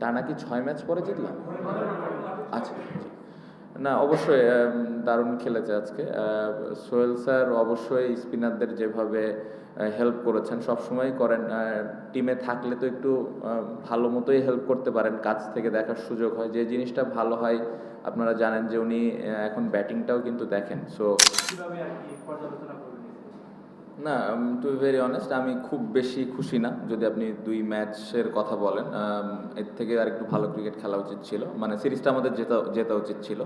টানা কি 6 ম্যাচ পরে জিতলাম? আচ্ছা, জি। না অবশ্যই দারুণ খেলেছে আজকে। সোহেল স্যার অবশ্যই স্পিনারদের যেভাবে হেল্প করেছেন, সবসময়ই করেন। টিমে থাকলে তো একটু ভালো মতোই হেল্প করতে পারেন, কাছ থেকে দেখার সুযোগ হয়। যে জিনিসটা ভালো হয়, আপনারা জানেন যে উনি এখন ব্যাটিংটাও কিন্তু দেখেন। সো কিভাবে আর কি পর্যালোচনা করবেন? না, টু বি ভেরি অনেস্ট, আমি খুব বেশি খুশি না। যদি আপনি 2 ম্যাচের কথা বলেন, এর থেকে আর একটু ভালো ক্রিকেট খেলা উচিত ছিল। মানে সিরিজটা আমাদের জেতা উচিত ছিল।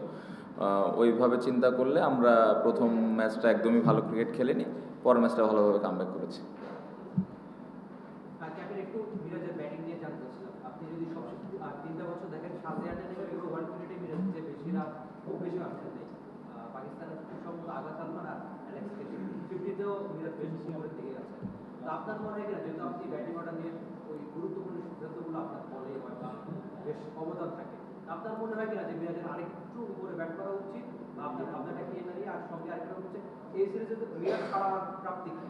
ওইভাবে চিন্তা করলে আমরা প্রথম ম্যাচটা একদমই ভালো ক্রিকেট খেলিনি, পরের ম্যাচটা ভালোভাবে কামব্যাক করেছি। ক্যাপ্টেন, একটু মিরাজের ব্যাটিং নিয়ে জানতে চাচ্ছিলাম। আপনি যদি সব 3টা বছর দেখেন, সাজেহানের থেকে পুরো ওয়ার্ল্ড ক্রিকেটে মিরাজ যে বেশি রান, খুব বেশি রান খেলতেন। পাকিস্তানের খুব সম্ভবত আগা সালমান আর অ্যালেক্স কেলি 50তেও মিরাজ বেশি উপরের দিকে গেছে। তো আপনার মনে হয় কিনা, যেহেতু আপনি ব্যাটিং অর্ডার নিয়ে ওই গুরুত্বপূর্ণ সিদ্ধান্তগুলো আপনার বলে হয় বা বেশ অবদান থাকে, আপনার মনে হয় কিনা যে মিরাজের আরেকটু উপরে ব্যাট করা উচিত, বা আপনার ভাবনাটা কি এটা নিয়ে? আর সঙ্গে আরেকটা হচ্ছে, এই সিরিজে মিরাজ ছাড়া প্রাপ্তি কি?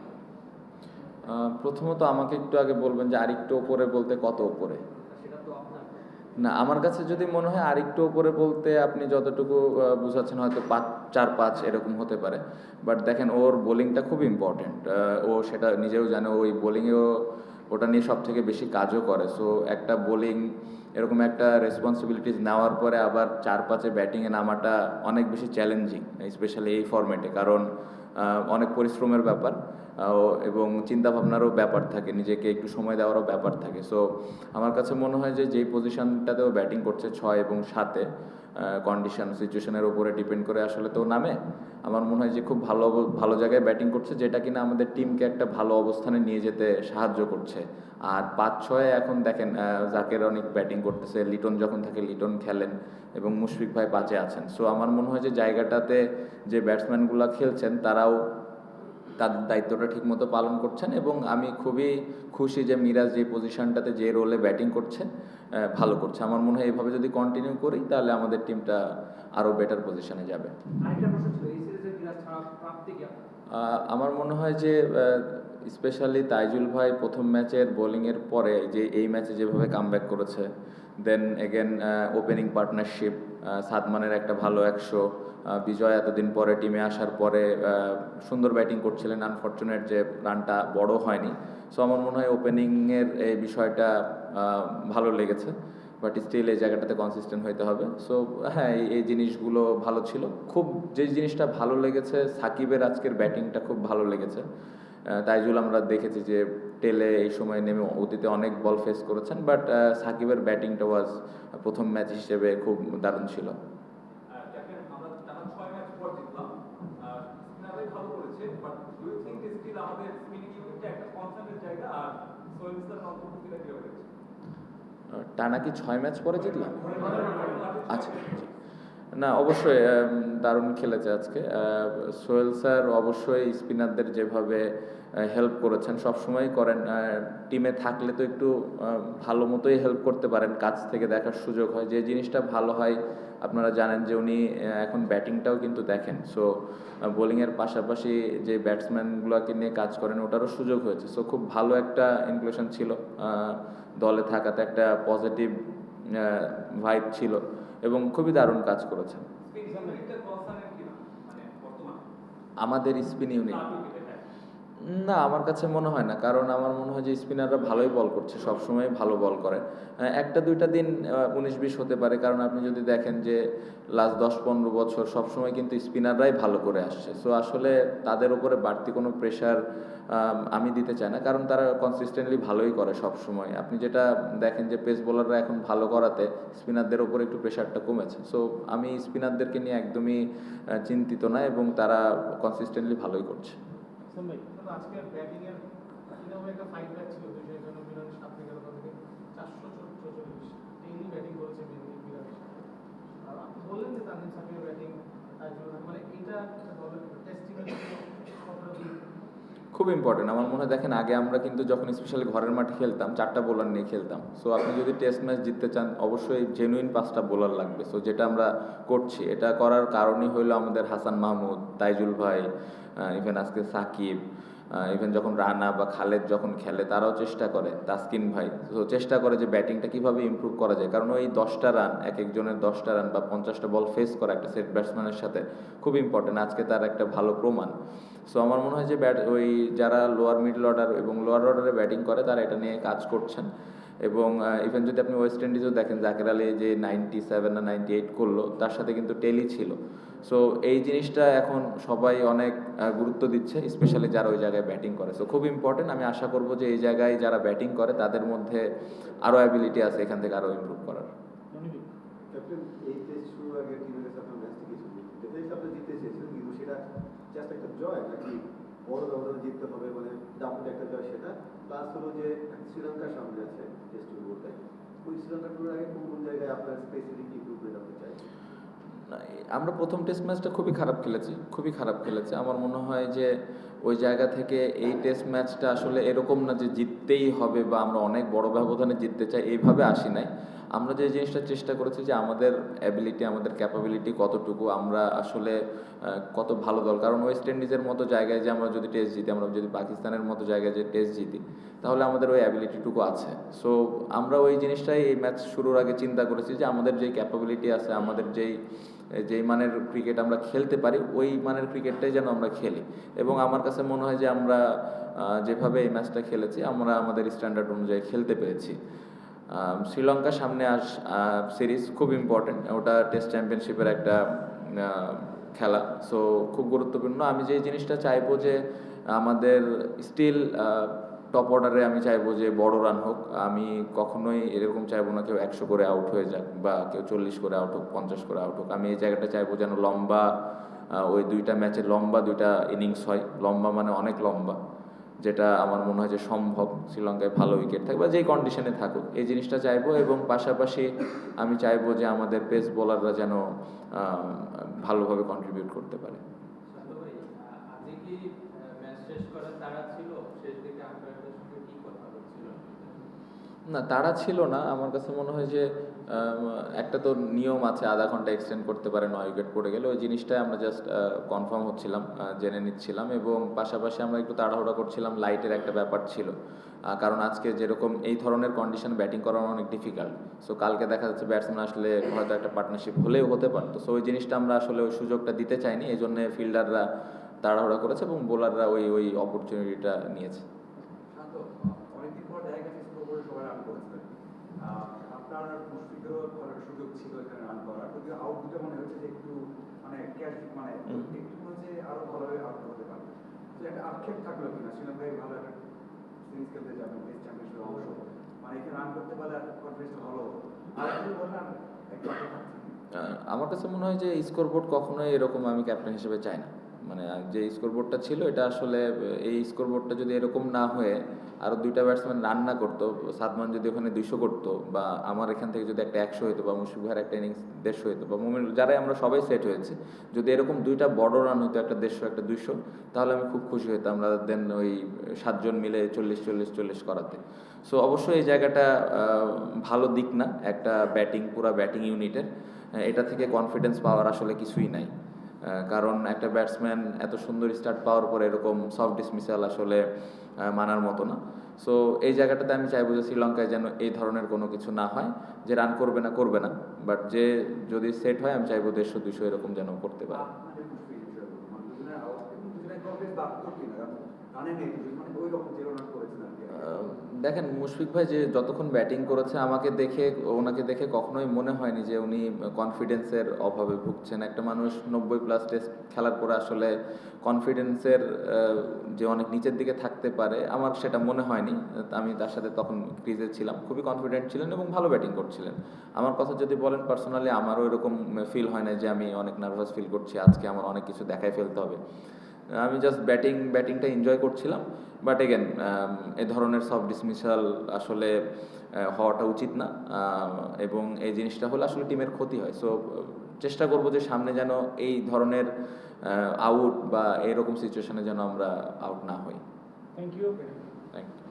প্রথমত আমাকে একটু আগে বলবেন যে আরেকটু ওপরে বলতে কত ওপরে? সেটা তো আপনার। না, আমার কাছে যদি মনে হয় আরেকটু ওপরে বলতে আপনি যতটুকু বুঝাচ্ছেন হয়তো 4-5 এরকম হতে পারে। বাট দেখেন, ওর বোলিংটা খুব ইম্পর্টেন্ট। ও সেটা নিজেও জানে। ওই বোলিংয়েও ওটা নিয়ে সব থেকে বেশি কাজও করে। সো একটা বোলিং, এরকম একটা রেসপন্সিবিলিটিস নেওয়ার পরে আবার 4-5-এ ব্যাটিংয়ে নামাটা অনেক বেশি চ্যালেঞ্জিং, স্পেশালি এই ফরম্যাটে। কারণ অনেক পরিশ্রমের ব্যাপার, এবং চিন্তাভাবনারও ব্যাপার থাকে, নিজেকে একটু সময় দেওয়ারও ব্যাপার থাকে। সো আমার কাছে মনে হয় যে যেই পজিশনটাতেও ব্যাটিং করছে 6 এবং 7-এ, কন্ডিশন সিচুয়েশনের উপরে ডিপেন্ড করে আসলে তো নামে। আমার মনে হয় যে খুব ভালো ভালো জায়গায় ব্যাটিং করছে, যেটা কিনা আমাদের টিমকে একটা ভালো অবস্থানে নিয়ে যেতে সাহায্য করছে। আর 5-6-এ এখন দেখেন জাকের অনেক ব্যাটিং করতেছে, লিটন যখন থাকে লিটন খেলেন, এবং মুশফিক ভাই 5-এ আছেন। সো আমার মনে হয় যে জায়গাটাতে যে ব্যাটসম্যানগুলো খেলছেন তারাও তাদের দায়িত্বটা ঠিকমতো পালন করছেন, এবং আমি খুবই খুশি যে মিরাজ যে পজিশনটাতে যে রোলে ব্যাটিং করছে ভালো করছে। আমার মনে হয় এভাবে যদি কন্টিনিউ করি তাহলে আমাদের টিমটা আরও বেটার পজিশনে যাবে। আরেকটা প্রশ্ন ছিল, এই সিরিজে মিরাজ ছাড়া প্রাপ্তি কি আপনার? আমার মনে হয় যে স্পেশালি তাইজুল ভাই প্রথম ম্যাচের বোলিংয়ের পরে যে এই ম্যাচে যেভাবে কামব্যাক করেছে, দেন এগেন ওপেনিং পার্টনারশিপ, সাদমানের একটা ভালো 100, বিজয় এতদিন পরে টিমে আসার পরে সুন্দর ব্যাটিং করছিলেন, আনফর্চুনেট যে রানটা বড় হয়নি। সো আমার মনে হয় ওপেনিংয়ের এই বিষয়টা ভালো লেগেছে। বাট স্টিল এই জায়গাটাতে কনসিস্টেন্ট হইতে হবে। সো হ্যাঁ, এই জিনিসগুলো ভালো ছিল। খুব যে জিনিসটা ভালো লেগেছে, সাকিবের আজকের ব্যাটিংটা খুব ভালো লেগেছে। তাইজুল আমরা দেখেছি যে টেলে এই সময় নেমে অতীতে অনেক বল ফেস করেছেন, বাট সাকিবের ব্যাটিংটা ওয়াজ প্রথম ম্যাচ হিসেবে খুব দারুণ ছিল। আমরা টানা 6 ম্যাচ পর জিতলাম। স্পিনাররাই ভালো করেছে, but do you think still আমাদের স্পিনিং ইউনিটটা একটা কনসার্নের জায়গা? আর সোহেল স্যারের অন্তর্ভুক্তিটা কিভাবে হয়েছে? টানা কি 6 ম্যাচ পরে জিতলাম? আচ্ছা, জি। না অবশ্যই দারুণ খেলেছে আজকে। সোহেল স্যার অবশ্যই স্পিনারদের যেভাবে হেল্প করেছেন, সবসময়ই করেন। টিমে থাকলে তো একটু ভালো মতোই হেল্প করতে পারেন, কাছ থেকে দেখার সুযোগ হয়। যে জিনিসটা ভালো হয়, আপনারা জানেন যে উনি এখন ব্যাটিংটাও কিন্তু দেখেন। সো বোলিংয়ের পাশাপাশি যে ব্যাটসম্যানগুলোকে নিয়ে কাজ করেন, ওটারও সুযোগ হয়েছে। সো খুব ভালো একটা ইনক্লুশন ছিল। দলে থাকাতে একটা পজিটিভ ভাইব ছিল, এবং খুবই দারুণ কাজ করেছেন। আমাদের স্পিন ইউনিট, না আমার কাছে মনে হয় না। কারণ আমার মনে হয় যে স্পিনাররা ভালোই বল করছে, সবসময় ভালো বল করে। একটা দুইটা দিন 19-20 হতে পারে, কারণ আপনি যদি দেখেন যে লাস্ট 10-15 বছর সবসময় কিন্তু স্পিনাররাই ভালো করে আসছে। সো আসলে তাদের উপরে বাড়তি কোনো প্রেশার আমি দিতে চাই না, কারণ তারা কনসিস্টেন্টলি ভালোই করে সব সময়। আপনি যেটা দেখেন যে পেস বোলাররা এখন ভালো করাতে স্পিনারদের ওপরে একটু প্রেশারটা কমেছে। সো আমি স্পিনারদেরকে নিয়ে একদমই চিন্তিত না, এবং তারা কনসিস্টেন্টলি ভালোই করছে। আজকে ব্যাটিং এর কিরকম একটা ফাইট ব্যাক ছিল 291 7 থেকে 444 তিনি ব্যাটিং করেছে মিরাজ। আর আপনি বললেন যে তানজিম সাকিবের ব্যাটিং মানে এটা দলের টেস্টিংয়ের খুব ইম্পর্টেন্ট আমার মনে হয়। দেখেন, আগে আমরা কিন্তু যখন স্পেশালি ঘরের মাঠে খেলতাম 4টা বোলার নিয়ে খেলতাম। সো আপনি যদি টেস্ট ম্যাচ জিততে চান অবশ্যই জেনুইন 5টা বোলার লাগবে। সো যেটা আমরা করছি, এটা করার কারণই হলো আমাদের হাসান মাহমুদ, তাইজুল ভাই, ইভেন আজকে সাকিব, ইভেন যখন রানা বা খালেদ যখন খেলে তারাও চেষ্টা করে, তাসকিন ভাই তো চেষ্টা করে যে ব্যাটিংটা কিভাবে ইমপ্রুভ করা যায়, কারণ ওই 10টা রান এক একজনের 10টা রান বা 50টা বল ফেস করা একটা সেট ব্যাটসম্যানের সাথে খুব ইম্পর্টেন্ট, আজকে তার একটা ভালো প্রমাণ। সো আমার মনে হয় যে ওই যারা লোয়ার মিডল অর্ডার এবং লোয়ার অর্ডারে ব্যাটিং করে তারা এটা নিয়ে কাজ করছেন। এবং ইভেন যদি আপনি ওয়েস্ট ইন্ডিজও দেখেন, জাকের আলী যে 97 না 98 করলো, তার সাথে কিন্তু টেলি ছিল। সো এই জিনিসটা এখন সবাই অনেক গুরুত্ব দিচ্ছে, স্পেশালি যারা ওই জায়গায় ব্যাটিং করে। সো খুব ইম্পর্টেন্ট, আমি আশা করব যে এই জায়গায় যারা ব্যাটিং করে তাদের মধ্যে আরও অ্যাবিলিটি আছে এখান থেকে আরও ইমপ্রুভ করার। ক্যাপ্টেন, এই টেস্ট শুরুর আগে টিমের কাছে আপনার ম্যাচটি কিছু ডেফিনেটলি আপনি জিততে চেয়েছেন, কিন্তু সেটা জাস্ট একটা জয় নাকি বড় ব্যবধানে জিততে হবে, মানে দাপট একটা জয় সেটা, প্লাস হলো যে শ্রীলঙ্কার সামনে আছে টেস্ট শুরু করতে, ওই শ্রীলঙ্কা শুরুর আগে কোন কোন জায়গায় আপনার স্পেসিফিক ইমপ্রুভমেন্ট আপনি চাই? না, আমরা প্রথম টেস্ট ম্যাচটা খুবই খারাপ খেলেছি, খুবই খারাপ খেলেছি। আমার মনে হয় যে ওই জায়গা থেকে এই টেস্ট ম্যাচটা আসলে এরকম না যে জিততেই হবে বা আমরা অনেক বড় ব্যবধানে জিততে চাই, এইভাবে আসি নাই। আমরা যে জিনিসটা চেষ্টা করেছি যে আমাদের অ্যাবিলিটি, আমাদের ক্যাপাবিলিটি কতটুকু, আমরা আসলে কত ভালো দল। কারণ ওয়েস্ট ইন্ডিজের মতো জায়গায় যে আমরা যদি টেস্ট জিতি, আমরা যদি পাকিস্তানের মতো জায়গায় যে টেস্ট জিতি, তাহলে আমাদের ওই অ্যাবিলিটিটুকু আছে। সো আমরা ওই জিনিসটাই এই ম্যাচ শুরুর আগে চিন্তা করেছি যে আমাদের যেই ক্যাপাবিলিটি আছে, আমাদের যেই মানের ক্রিকেট আমরা খেলতে পারি, ওই মানের ক্রিকেটটাই যেন আমরা খেলি। এবং আমার কাছে মনে হয় যে আমরা যেভাবে এই ম্যাচটা খেলেছি, আমরা আমাদের স্ট্যান্ডার্ড অনুযায়ী খেলতে পেরেছি। শ্রীলঙ্কার সামনে সিরিজ খুব ইম্পর্টেন্ট, ওটা টেস্ট চ্যাম্পিয়নশিপের একটা খেলা। সো খুব গুরুত্বপূর্ণ। আমি যে জিনিসটা চাইবো যে আমাদের স্টিল টপ অর্ডারে আমি চাইবো যে বড় রান হোক। আমি কখনোই এরকম চাইবো না কেউ 100 করে আউট হয়ে যাক বা কেউ 40 করে আউট হোক, 50 করে আউট হোক। আমি এই জায়গাটা চাইবো যেন লম্বা, ওই দুইটা ম্যাচে লম্বা দুইটা ইনিংস হয়। লম্বা মানে অনেক লম্বা, যেটা আমার মনে হয় যে সম্ভব। শ্রীলঙ্কায় ভালো উইকেট থাকবে বা যেই কন্ডিশনে থাকুক, এই জিনিসটা চাইবো। এবং পাশাপাশি আমি চাইবো যে আমাদের পেস বোলাররা যেন ভালোভাবে কন্ট্রিবিউট করতে পারে। শান্ত ভাই, আজকে কি ম্যাচ শেষ করার তাড়া ছিল? শেষ দিকে আম্পায়ারদের সঙ্গে কি কথা হচ্ছিল? না, তাড়া ছিল না। আমার কাছে মনে হয় যে একটা তো নিয়ম আছে, আধা ঘন্টা এক্সটেন্ড করতে পারে 9 উইকেট পড়ে গেলে। ওই জিনিসটাই আমরা জাস্ট কনফার্ম হচ্ছিলাম, জেনে নিচ্ছিলাম। এবং পাশাপাশি আমরা একটু তাড়াহুড়া করছিলাম, লাইটের একটা ব্যাপার ছিল। কারণ আজকে যেরকম এই ধরনের কন্ডিশন ব্যাটিং করানো অনেক ডিফিকাল্ট। সো কালকে দেখা যাচ্ছে ব্যাটসম্যান আসলে হয়তো একটা পার্টনারশিপ হলেও হতে পারতো। সো ওই জিনিসটা আমরা আসলে ওই সুযোগটা দিতে চাইনি, এই জন্য ফিল্ডাররা তাড়াহুড়া করেছে এবং বোলাররা ওই অপরচুনিটিটা নিয়েছে। শান্ত, অনেকদিন পর দেখা গেছে স্কোরবোর্ডে সবাই রান করেছেন। আপনার মুশফিকেরও করার সুযোগ ছিল এখানে রান করার, যদিও আউট দুটো মনে হচ্ছে যে একটু মানে ক্যাশ, মানে একটু মনে হচ্ছে আরো ভালোভাবে আউট হতে পারবে। তো একটা আক্ষেপ থাকলো কিনা শ্রীলঙ্কায় ভালো একটা সিরিজ খেলতে যাবেন, টেস্ট চ্যাম্পিয়নশিপের অংশ, মানে এখানে রান করতে পারলে কনফিডেন্সটা ভালো হতো। আর একটু বললাম একটু আক্ষেপ থাকছে। আমার কাছে মনে হয় যে স্কোরবোর্ড কখনোই এরকম আমি ক্যাপ্টেন হিসেবে চাই না। মানে যে স্কোরবোর্ডটা ছিল এটা আসলে এই স্কোরবোর্ডটা যদি এরকম না হয়ে আরও দুইটা ব্যাটসম্যান রান না করতো, সাদমান যদি ওখানে 200 করতো, বা আমার এখান থেকে যদি একটা 100 হতো, বা মুশফিক ভাইয়ের একটা ইনিংস 150 হতো, বা মুমিন, যারাই আমরা সবাই সেট হয়েছে, যদি এরকম দুইটা বড় রান হতো, একটা 150 একটা 200, তাহলে আমি খুব খুশি হতাম আমরা দেন ওই 7 জন মিলে 40-40-40 করাতে। সো অবশ্যই এই জায়গাটা ভালো দিক না একটা পুরা ব্যাটিং ইউনিটের। এটা থেকে কনফিডেন্স পাওয়ার আসলে কিছুই নাই। কারণ একটা ব্যাটসম্যান এত সুন্দর স্টার্ট পাওয়ার পরে এরকম সফট ডিসমিসাল আসলে মানার মতো না। সো এই জায়গাটাতে আমি চাইবো যে শ্রীলঙ্কায় যেন এই ধরনের কোনো কিছু না হয়, যে রান করবে না, বাট যে যদি সেট হয় আমি চাইবো 150-200 এরকম যেন করতে পারে। আপনাদের মুশফিক হিসেবে মানে দুজনের আউট এবং দুজনের কনফিডেন্স বাড়তো কিনা, কারণ রানে নেই দুজন, মানে ওই রকম 0 রান করেছেন আর কি। দেখেন, মুশফিক ভাই যে যতক্ষণ ব্যাটিং করেছে ওনাকে দেখে কখনোই মনে হয়নি যে উনি কনফিডেন্সের অভাবে ভুগছেন। একটা মানুষ 90+ টেস্ট খেলার পরে আসলে কনফিডেন্সের যে অনেক নিচের দিকে থাকতে পারে, আমার সেটা মনে হয়নি। আমি তার সাথে তখন ক্রিজে ছিলাম, খুবই কনফিডেন্ট ছিলেন এবং ভালো ব্যাটিং করছিলেন। আমার কথা যদি বলেন পার্সোনালি, আমারও এরকম ফিল হয় না যে আমি অনেক নার্ভাস ফিল করছি, আজকে আমার অনেক কিছু দেখাই ফেলতে হবে। আমি জাস্ট ব্যাটিংটা এনজয় করছিলাম। বাট এগেন, এ ধরনের সফট ডিসমিসাল আসলে হওয়াটা উচিত না। এবং এই জিনিসটা হলে আসলে টিমের ক্ষতি হয়। সো চেষ্টা করব যে সামনে যেন এই ধরনের আউট বা এরকম সিচুয়েশনে যেন আমরা আউট না হই। Thank you. Thank you.